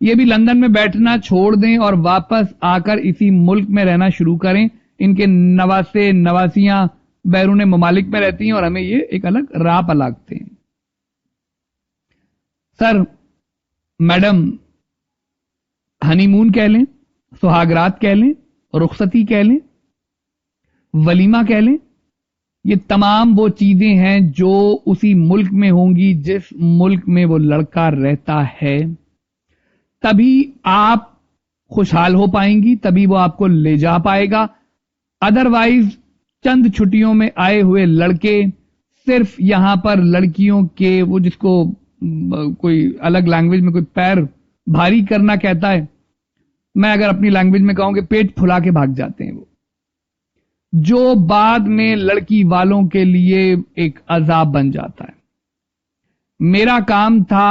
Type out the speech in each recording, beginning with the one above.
یہ بھی لندن میں بیٹھنا چھوڑ دیں اور واپس آ کر اسی ملک میں رہنا شروع کریں. ان کے نواسے نواسیاں بیرون ممالک میں رہتی ہیں اور ہمیں یہ ایک الگ راہ لگتے ہیں. سر میڈم ہنی مون کہہ لیں, سہاگرات کہہ لیں, رخصتی کہہ لیں, ولیمہ کہہ لیں, یہ تمام وہ چیزیں ہیں جو اسی ملک میں ہوں گی جس ملک میں وہ لڑکا رہتا ہے. تبھی آپ خوشحال ہو پائیں گی, تبھی وہ آپ کو لے جا پائے گا. ادروائز چند چھٹیوں میں آئے ہوئے لڑکے صرف یہاں پر لڑکیوں کے, وہ جس کو کوئی الگ لینگویج میں کوئی پیر بھاری کرنا کہتا ہے, میں اگر اپنی لینگویج میں کہوں کہ پیٹ پھلا کے بھاگ جاتے ہیں, وہ جو بعد میں لڑکی والوں کے لیے ایک عذاب بن جاتا ہے. میرا کام تھا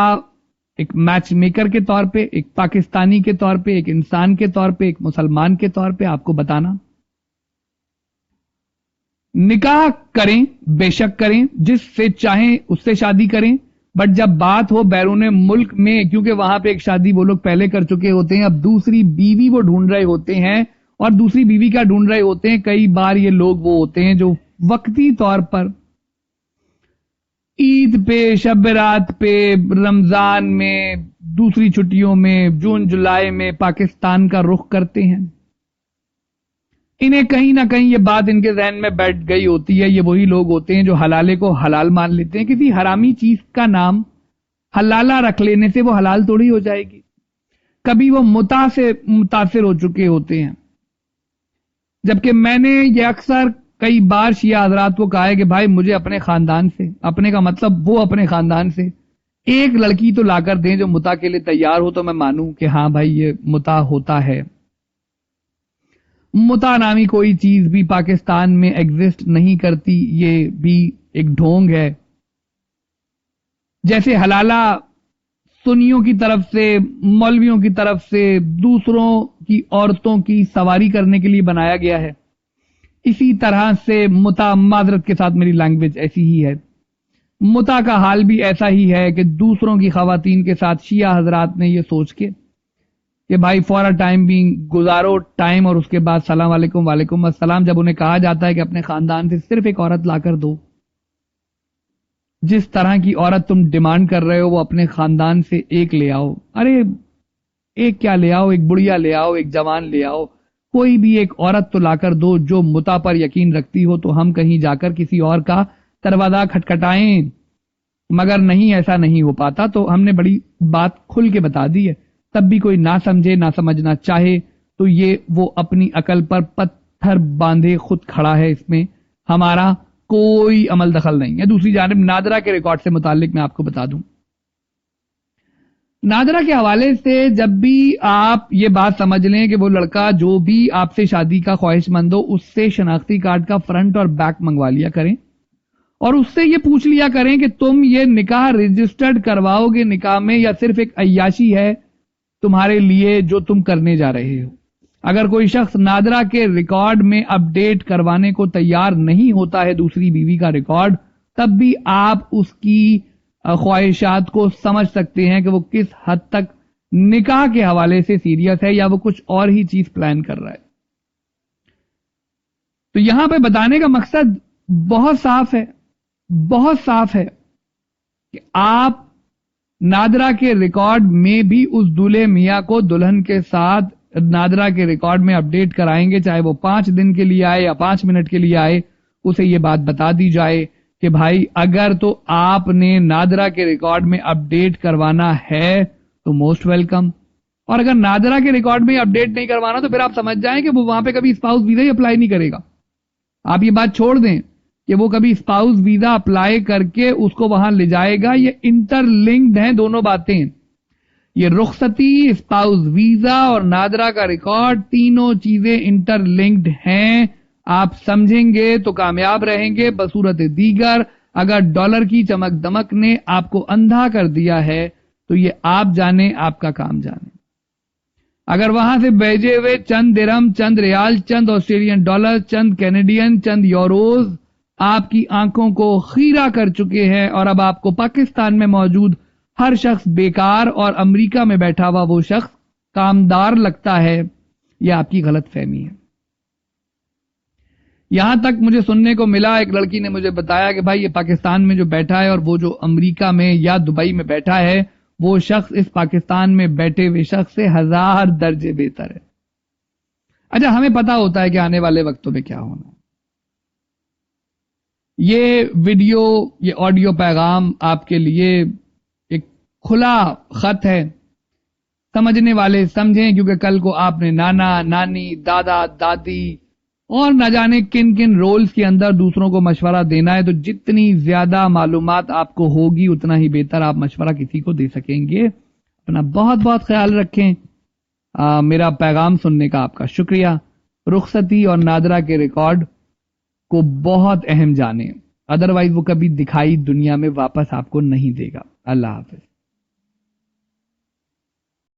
ایک میچ میکر کے طور پہ, ایک پاکستانی کے طور پہ, ایک انسان کے طور پہ, ایک مسلمان کے طور پہ آپ کو بتانا, نکاح کریں بے شک کریں, جس سے چاہیں اس سے شادی کریں, بٹ جب بات ہو بیرون ملک میں, کیونکہ وہاں پہ ایک شادی وہ لوگ پہلے کر چکے ہوتے ہیں, اب دوسری بیوی وہ ڈھونڈ رہے ہوتے ہیں. اور دوسری بیوی کا ڈھونڈ رہے ہوتے ہیں, کئی بار یہ لوگ وہ ہوتے ہیں جو وقتی طور پر عید پہ, شب رات پہ, رمضان میں, دوسری چھٹیوں میں, جون جولائی میں پاکستان کا رخ کرتے ہیں. انہیں کہیں نہ کہیں یہ بات ان کے ذہن میں بیٹھ گئی ہوتی ہے. یہ وہی لوگ ہوتے ہیں جو حلالے کو حلال مان لیتے ہیں. کسی حرامی چیز کا نام حلالہ رکھ لینے سے وہ حلال تھوڑی ہو جائے گی. کبھی وہ متع سے متاثر ہو چکے ہوتے ہیں. جبکہ میں نے یہ اکثر کئی بار شیعہ حضرات کو کہا ہے کہ بھائی مجھے اپنے خاندان سے, اپنے کا مطلب وہ اپنے خاندان سے ایک لڑکی تو لا کر دیں جو متع کے لیے تیار ہو, تو میں مانوں کہ ہاں بھائی یہ متع ہوتا ہے. متع نامی کوئی چیز بھی پاکستان میں ایگزسٹ نہیں کرتی, یہ بھی ایک ڈھونگ ہے. جیسے حلالہ سنیوں کی طرف سے, مولویوں کی طرف سے دوسروں کی عورتوں کی سواری کرنے کے لیے بنایا گیا ہے, اسی طرح سے متع, معذرت کے ساتھ میری لینگویج ایسی ہی ہے, متع کا حال بھی ایسا ہی ہے کہ دوسروں کی خواتین کے ساتھ شیعہ حضرات نے یہ سوچ کے کہ بھائی فور ٹائم بینگ گزارو ٹائم, اور اس کے بعد السلام علیکم وعلیکم السلام. جب انہیں کہا جاتا ہے کہ اپنے خاندان سے صرف ایک عورت لا کر دو, جس طرح کی عورت تم ڈیمانڈ کر رہے ہو وہ اپنے خاندان سے ایک لے آؤ. ارے ایک کیا لے آؤ, ایک بڑھیا لے آؤ, ایک جوان لے آؤ, کوئی بھی ایک عورت تو لا کر دو جو متع پر یقین رکھتی ہو, تو ہم کہیں جا کر کسی اور کا دروازہ کھٹکھٹائیں. مگر نہیں, ایسا نہیں ہو پاتا. تو ہم نے بڑی بات کھل کے بتا دی ہے, تب بھی کوئی نہ سمجھے نہ سمجھنا چاہے تو یہ وہ اپنی عقل پر پتھر باندھے خود کھڑا ہے, اس میں ہمارا کوئی عمل دخل نہیں ہے. دوسری جانب نادرہ کے ریکارڈ سے متعلق میں آپ کو بتا دوں, نادرہ کے حوالے سے جب بھی آپ یہ بات سمجھ لیں کہ وہ لڑکا جو بھی آپ سے شادی کا خواہش مند ہو, اس سے شناختی کارڈ کا فرنٹ اور بیک منگوا لیا کریں, اور اس سے یہ پوچھ لیا کریں کہ تم یہ نکاح رجسٹرڈ کرواؤ گے نکاح میں, یا صرف ایک عیاشی ہے تمہارے لیے جو تم کرنے جا رہے ہو. اگر کوئی شخص نادرہ کے ریکارڈ میں اپ ڈیٹ کروانے کو تیار نہیں ہوتا ہے دوسری بیوی کا ریکارڈ, تب بھی آپ اس کی خواہشات کو سمجھ سکتے ہیں کہ وہ کس حد تک نکاح کے حوالے سے سیریس ہے, یا وہ کچھ اور ہی چیز پلان کر رہا ہے. تو یہاں پہ بتانے کا مقصد بہت صاف ہے, بہت صاف ہے کہ آپ نادرہ کے ریکارڈ میں بھی اس دولہے میاں کو دلہن کے ساتھ نادرہ کے ریکارڈ میں اپڈیٹ کرائیں گے, چاہے وہ 5 دن کے لیے آئے یا 5 منٹ کے لیے آئے. اسے یہ بات بتا دی جائے کہ بھائی اگر تو آپ نے نادرہ کے ریکارڈ میں اپڈیٹ کروانا ہے تو موسٹ ویلکم, اور اگر نادرہ کے ریکارڈ میں اپڈیٹ نہیں کروانا تو پھر آپ سمجھ جائیں کہ وہ وہاں پہ کبھی اسپاؤس ویزا ہی اپلائی نہیں کرے گا. آپ یہ بات چھوڑ دیں کہ وہ کبھی اسپاؤس ویزا اپلائی کر کے اس کو وہاں لے جائے گا. یہ انٹر لنکڈ ہیں دونوں باتیں, یہ رخصتی, اسپاؤس ویزا اور نادرہ کا ریکارڈ, تینوں چیزیں انٹر لنکڈ ہیں. آپ سمجھیں گے تو کامیاب رہیں گے. بصورت دیگر اگر ڈالر کی چمک دمک نے آپ کو اندھا کر دیا ہے تو یہ آپ جانیں, آپ کا کام جانیں. اگر وہاں سے بھیجے ہوئے چند درہم, چند ریال, چند آسٹریلین ڈالر, چند کینیڈین, چند یوروز آپ کی آنکھوں کو خیرہ کر چکے ہیں, اور اب آپ کو پاکستان میں موجود ہر شخص بیکار اور امریکہ میں بیٹھا ہوا وہ شخص کامدار لگتا ہے، یہ آپ کی غلط فہمی ہے۔ یہاں تک مجھے سننے کو ملا، ایک لڑکی نے مجھے بتایا کہ بھائی یہ پاکستان میں جو بیٹھا ہے اور وہ جو امریکہ میں یا دبئی میں بیٹھا ہے وہ شخص اس پاکستان میں بیٹھے ہوئے شخص سے 1000 درجے بہتر ہے۔ اچھا، ہمیں پتا ہوتا ہے کہ آنے والے وقتوں میں کیا ہونا ہے۔ یہ ویڈیو، یہ آڈیو پیغام آپ کے لیے ایک کھلا خط ہے، سمجھنے والے سمجھیں، کیونکہ کل کو آپ نے نانا، نانی، دادا، دادی اور نہ جانے کن کن رولز کے اندر دوسروں کو مشورہ دینا ہے، تو جتنی زیادہ معلومات آپ کو ہوگی اتنا ہی بہتر آپ مشورہ کسی کو دے سکیں گے۔ اپنا بہت بہت خیال رکھیں۔ میرا پیغام سننے کا آپ کا شکریہ۔ رخصتی اور نادرہ کے ریکارڈ کو بہت اہم جانیں، ادروائز وہ کبھی دکھائی دنیا میں واپس آپ کو نہیں دے گا۔ اللہ حافظ۔